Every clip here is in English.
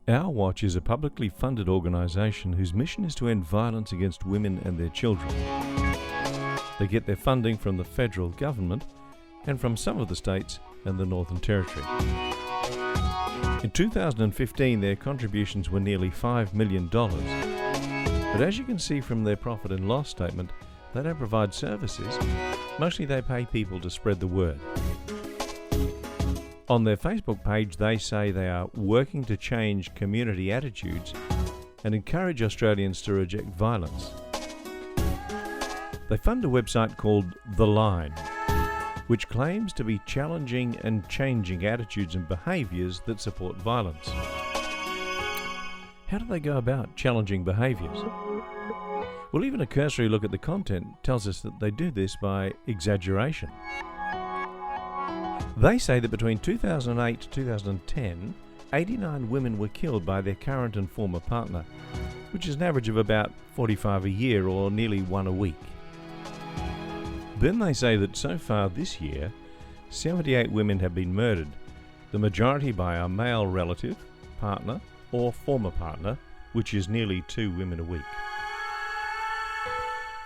Our Watch is a publicly funded organisation whose mission is to end violence against women and their children. They get their funding from the federal government and from some of the states and the Northern Territory. In 2015, their contributions were nearly $5 million. But as you can see from their profit and loss statement, they don't provide services. Mostly they pay people to spread the word. On their Facebook page, they say they are working to change community attitudes and encourage Australians to reject violence. They fund a website called The Line, which claims to be challenging and changing attitudes and behaviours that support violence. How do they go about challenging behaviours? Well, even a cursory look at the content tells us that they do this by exaggeration. They say that between 2008 to 2010, 89 women were killed by their current and former partner, which is an average of about 45 a year or nearly one a week. Then they say that so far this year, 78 women have been murdered, the majority by a male relative, partner, or former partner, which is nearly 2 women a week.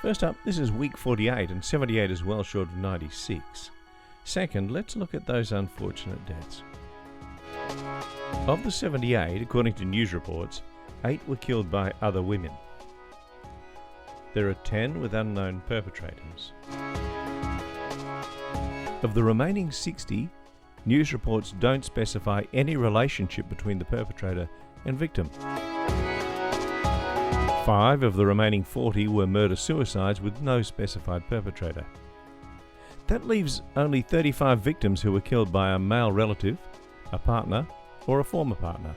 First up, this is week 48, and 78 is well short of 96. Second, let's look at those unfortunate deaths. Of the 78, according to news reports, 8 were killed by other women. There are 10 with unknown perpetrators. Of the remaining 60, news reports don't specify any relationship between the perpetrator and victim. 5 of the remaining 40 were murder-suicides with no specified perpetrator. That leaves only 35 victims who were killed by a male relative, a partner, or a former partner.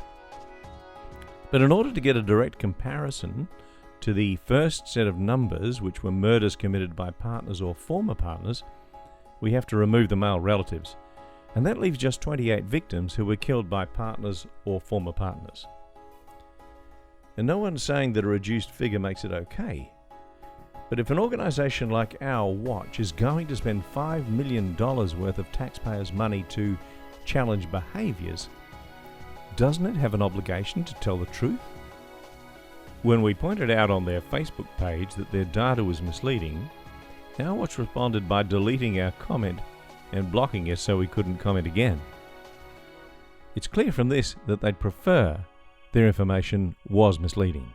But in order to get a direct comparison to the first set of numbers, which were murders committed by partners or former partners, we have to remove the male relatives, and that leaves just 28 victims who were killed by partners or former partners. And no one's saying that a reduced figure makes it okay. But if an organisation like Our Watch is going to spend $5 million worth of taxpayers' money to challenge behaviours, doesn't it have an obligation to tell the truth? When we pointed out on their Facebook page that their data was misleading, Our Watch responded by deleting our comment and blocking us so we couldn't comment again. It's clear from this that they'd prefer their information was misleading.